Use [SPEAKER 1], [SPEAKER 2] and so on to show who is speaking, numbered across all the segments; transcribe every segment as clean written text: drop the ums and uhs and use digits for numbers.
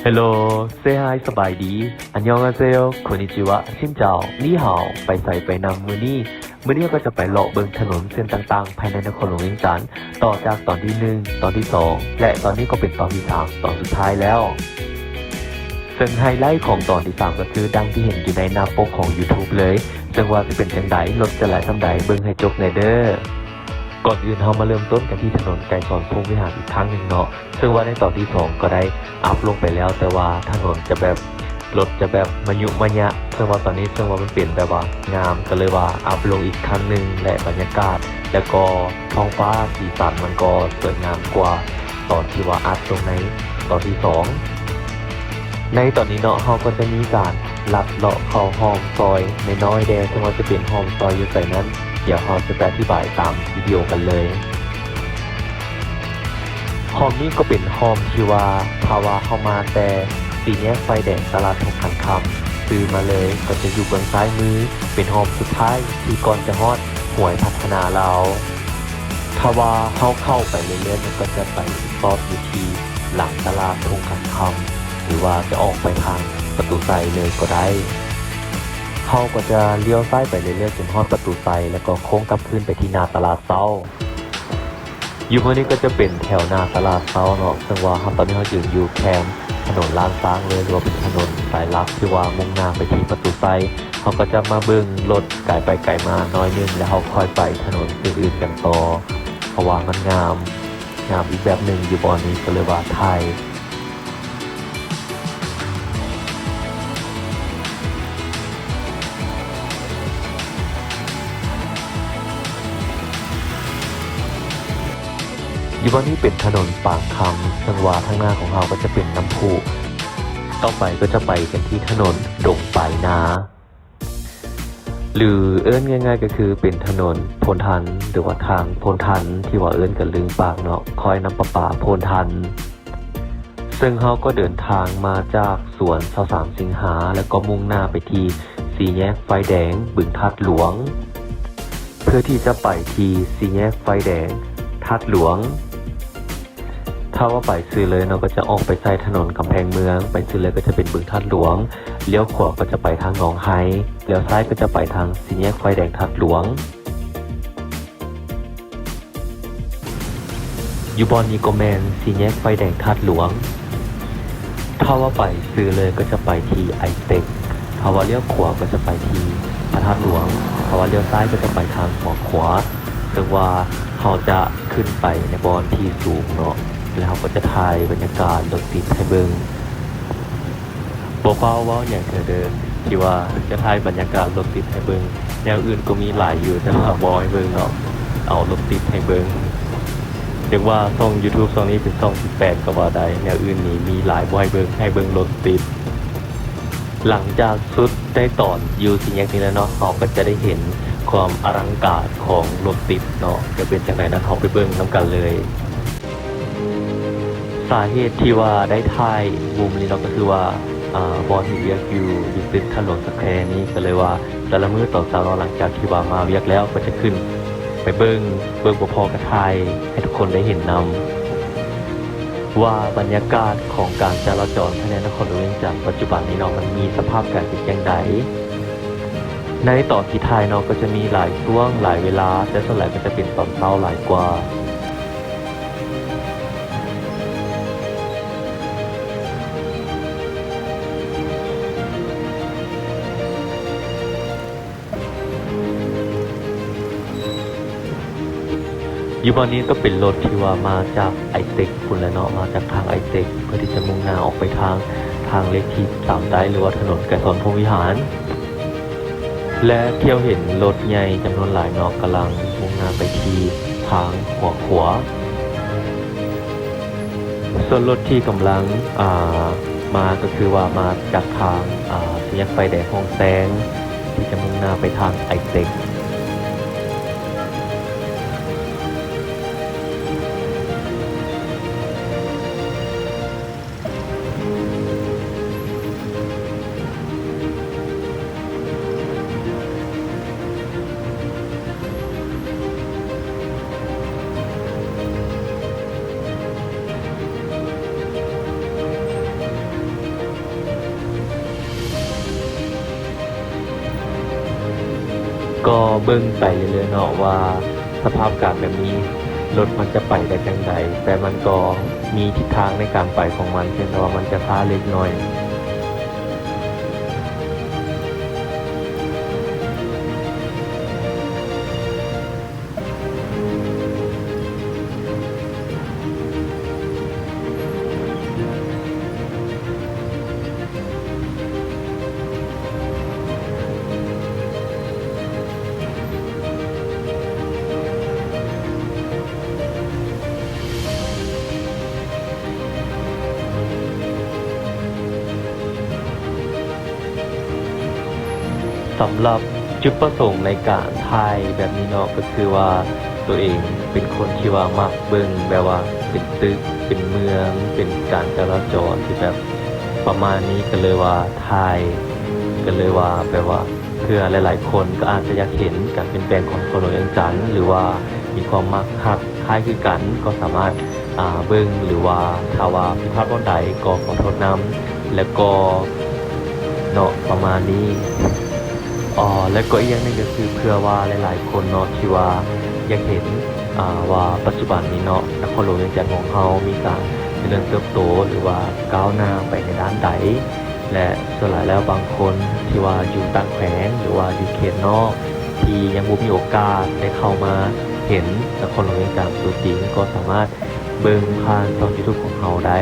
[SPEAKER 1] ฮลโหลเซฮายสบายดีอันยองอาเซโยคนิจิวะชินเจ้านี่ฮาวไปใส่ไปนำมือนี้ก็จะไปเลาะเบิงถนนเส้นต่างๆภายในนครหลวงเวียงจันทร์ต่อจากตอนที่1ตอนที่2และตอนนี้ก็เป็นตอนที่3ตอนสุดท้ายแล้วซึ่งไฮไลท์ของตอนที่3ก็คือดังที่เห็นอยู่ในหน้าปกของ YouTube เลยซึ่งว่าจะเป็นจังไดรถจะไหลทำใดเบิงให้จบในเด้อก่อนอื่นเรามาเริ่มต้นกันที่ถนนไกรสอนพรหมวิหารอีกครั้งหนึ่งเนาะซึ่งว่าในตอนที่2ก็ได้อัพลงไปแล้วแต่ว่าถนนจะแบบรถจะแบบมายุมะยะซึ่งว่าตอนนี้มันเปลี่ยนแบบว่างามก็เลยว่าอัพลงอีกครั้งหนึ่งและบรรยากาศแล้วก็ท้องฟ้าสีสันมันก็สวยงามกว่าตอนที่ว่าอัพลงในตอนที่2ในตอนนี้เนาะเราก็จะมีการลัดเลาะเข้าห้อมซอยในน้อยแดงซึ่งว่าจะเป็นห้อมซอยอยู่ใส่นั้นเดี๋ยวเราจะไปอธิบายตามวิดีโอกันเลยห้อมนี้ก็เป็นห้อมที่ว่าภาวะเข้ามาแต่สีแยกไฟแดงตลาดทองขันคำซื้อมาเลยก็จะอยู่บนซ้ายมือเป็นห้อมสุดท้ายที่ก่อนจะฮอดหวยพัฒนาเราถ้าว่าเข้าไปเรื่อยๆมันก็จะไปซอดอยู่ที่หลังตลาดทองขันคำหรือว่าจะออกไปทางประตูไซเลยก็ได้เขาก็จะเลี้ยวซ้ายไปเรื่อยๆจนฮอดประตูไซแล้วก็โค้งกลับขึ้นไปที่หน้าตลาดเซาอยู่บนนี้ก็จะเป็นแถวหน้าตลาดเซาเนาะซึ่งว่าตอนนี้เขาอยู่แคมป์ถนนลานซ้างเลยหรือว่าเป็นถนนสายลักที่ว่ามุ่งหน้าไปที่ประตูไซเขาก็จะมาเบิ่งรถไก่ไปไก่มาน้อยนึงแล้วเขาค่อยไปถนนอื่นๆกันต่อเพราะว่ามันงามอีกแบบหนึ่งอยู่บนนี้ก็เลยว่าไทยอยู่บนนี้เป็นถนนปากคำซึ่งว่าทางหน้าของเราก็จะเป็นน้ำพุต่อไปก็จะไปกันที่ถนนดงปลายนาหรือเอิ้นง่ายๆก็คือเป็นถนนโพนทันหรือว่าทางโพนทันที่ว่าเอิ้นกันลืมปากเนาะคอยน้ำประปาโพนทันซึ่งเราก็เดินทางมาจากสวน23สิงหาแล้วก็มุ่งหน้าไปที่สี่แยกไฟแดงบึงทัดหลวงเพื่อที่จะไปที่สี่แยกไฟแดงทัดหลวงถ้าว่าไปซื้อเลยเราก็จะออกไปใส่ถนนกำแพงเมืองไปซื้อเลยก็จะเป็นบึงทัดหลวงเลี้ยวขวาก็จะไปทางหนองไฮเลี้ยวซ้ายก็จะไปทางสี่แยกไฟแดงทัดหลวงอยู่บอนนี้ก็แมนสี่แยกไฟแดงทัดหลวงถ้าว่าไปซื้อเลยก็จะไปที่ไอเต็กถ้าว่าเลี้ยวขวาก็จะไปที่พระธาตุหลวงถ้าว่าเลี้ยวซ้ายก็จะไปทางหัวขวาซึ่งว่าเขาจะขึ้นไปในบอนที่สูงเนาะแล้วเขาก็จะถ่ายบรรยากาศรถติดให้เบิ่งเบาๆว่าอย่างเดิมที่ว่าจะถ่ายบรรยากาศรถติดให้เบิ่งแนวอื่นก็มีหลายอยู่แต่ว่าบอยเบิ่งเนาะเอารถติดให้เบิ่งเรียกว่าช่อง YouTube ช่องนี้เป็นช่อง18ก็ว่าได้แนวอื่นนี่มีหลายบ่ให้เบิ่งรถติดหลังจากสุดได้ตอนอยู่สิ่งอย่างนี้แล้วเนาะเราก็จะได้เห็นความอลังการของรถติดเนาะจะเป็นจังไดนั้นเราไปเบิ่งนำกันเลยสาเหตุที่ว่าได้ถ่ายมุมนี้เราก็คือว่าบอลที่เวียกอยู่ตึกถนนสแควร์นี้ก็เลยว่าแต่ละมื้อตอนเช้าหลังจากที่ว่ามาเวียกแล้วก็จะขึ้นไปเบิ่งบ่พอกระทายให้ทุกคนได้เห็นนำว่าบรรยากาศของการจราจรภายในนครหลวงเวียงจันทร์ปัจจุบันนี้เนาะมันมีสภาพการเป็นอย่างไรในตอนที่ถ่ายเนาะก็จะมีหลายช่วงหลายเวลาแต่ส่วนใหญ่ก็จะเป็นตอนเช้าหลายกว่าอยู่บนนี้ก็เป็นรถที่ว่ามาจากไอเต็กคุณและเนาะมาจากทางไอเต็กเพื่อที่จะมุ่งหน้าออกไปทางเลขที่3ได้หรือว่าถนนไกรสอนพรหมวิหารและเที่ยวเห็นรถใหญ่จำนวนหลายเนาะกำลังมุ่งหน้าไปที่ทางหัวขวาส่วนรถที่กำลังมาก็คือว่ามาจากทางสี่แยกไฟแดงห้องแซงที่จะมุ่งหน้าไปทางไอเต็ก ก็เบิ่งไปเรื่อยๆเนาะว่าสภาพการแบบนี้รถมันจะไปได้จังใดแต่มันก็มีทิศทางในการไปของมันเพียงแต่ว่ามันจะช้าเล็กน้อยสำหรับจุดประสงค์ในการถ่ายแบบนี้เนาะก็คือว่าตัวเองเป็นคนที่ว่ามักเบิ่งแบบว่าเป็นตึกเป็นเมืองเป็นการจราจรที่แบบประมาณนี้ก็เลยว่าถ่ายก็เลยว่าแบบว่าเพื่อหลายๆคนก็อาจจะอยากเห็นการเปลี่ยนแปลงของคนอย่างจันทร์หรือว่ามีความมักฮักคล้ายคือกันก็สามารถเบิ่งหรือว่าถ้าว่าผิดพลาดบนใดก็ขอโทษนำแล้วก็เนาะประมาณนี้และก็อีกอย่างหนึงก็คือเพื่อว่าหลายๆคนเนาะที่ว่าอยากเห็นว่าปัจจุบันนี้เนาะนครหลวงเวียงจันทร์ของเรามีการเจริญเติบโตหรือว่าก้าวหน้าไปในด้านใดและส่วนหลายแล้วบางคนที่ว่าอยู่ต่างแขวงหรือว่าอยู่เขตนอกที่ยังบ่มีโอกาสได้เข้ามาเห็นนครหลวงเวียงจันทร์ตัวจริงก็สามารถเบิ่งผ่านช่อง YouTube ของเราได้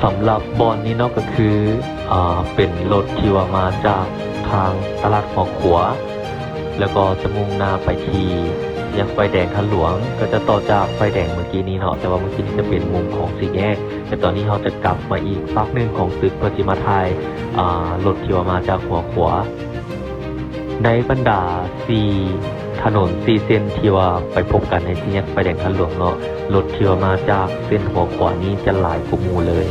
[SPEAKER 1] สำหรับบอนนี้เนาะก็คือเป็นรถที่ว่ามาจากทางตลาดหัวขวแล้วก็จะมุ่งหน้าไปที่ยังไฟแดงคันหลวงก็จะต่อจากไฟแดงเมื่อกี้นี้เนาะแต่ว่าเมื่อกี้นี้จะเป็นมุมของสี่แยกแต่ตอนนี้เราจะกลับมาอีกฝั่งหนึ่งของตึกเพื่อที่มาถ่ายรถที่ว่ามาจากหัวขวในบรรดา4ถนน4เส้นที่ว่าไปพบกันในสี่แยกไฟแดงคันหลวงเนาะรถที่ว่ามาจากเส้นหัวขวานี้จะหลายกว่าหมู่เลย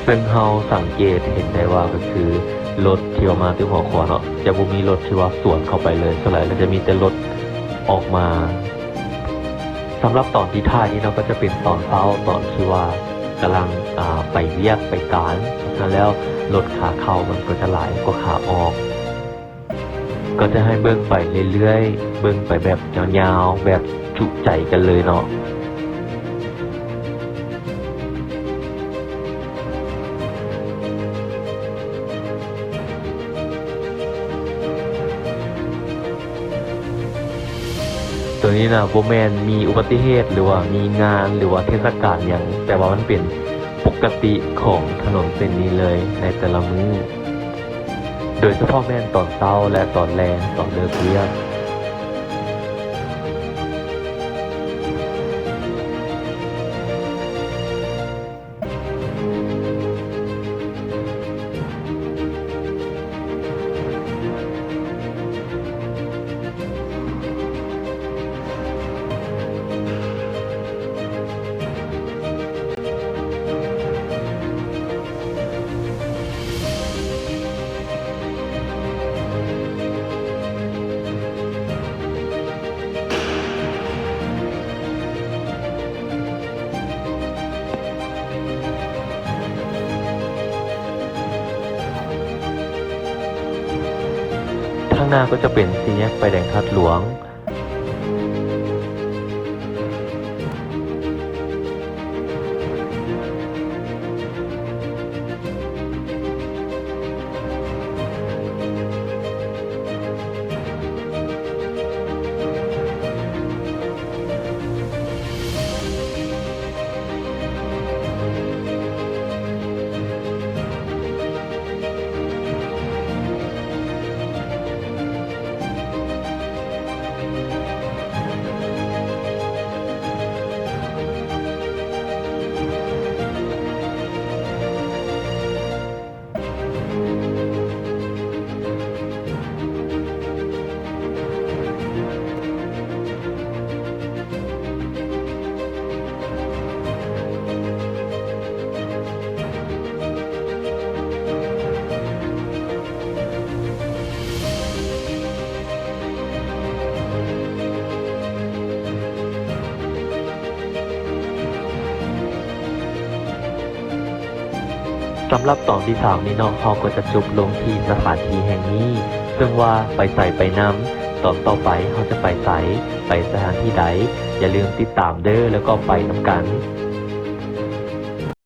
[SPEAKER 1] ซึ่งเราสังเกตเห็นได้ว่าก็คือรถที่ว่ามาที่หัวขวาเนาะจะบ่มีรถที่ว่าสวนเข้าไปเลยส่วนใหญ่ก็จะมีแต่รถออกมาสำหรับตอนที่ถ่ายนี้เราก็จะเป็นตอนเช้าตอนที่ว่ากำลังไปเวียกไปการแล้วรถขาเข้ามันก็จะหลายกว่าขาออกก็จะให้เบิ่งไปเรื่อยๆเบิ่งไปแบบยาวๆแบบจุใจกันเลยเนาะ ตัวนี้นะโบแมนมีอุบัติเหตุหรือว่ามีงานหรือว่าเทศกาลอย่างแต่ว่ามันเป็นปกติของถนนเส้นนี้เลยในแต่ละมื้อโดยเฉพาะแม่นตอนเช้าและตอนแรงตอนเลิกเรียน างหน้าก็จะเป็นสี่แยกไฟแดงทัดหลวงสำหรับตอนที่สามนี้เนาะเราก็จะจบลงที่สถานที่แห่งนี้ซึ่งว่าไปใส่ไปน้ำตอนต่อไปเราจะไปใส่ไปสถานที่ใดอย่าลืมติดตามเด้อแล้วก็ไปนำกัน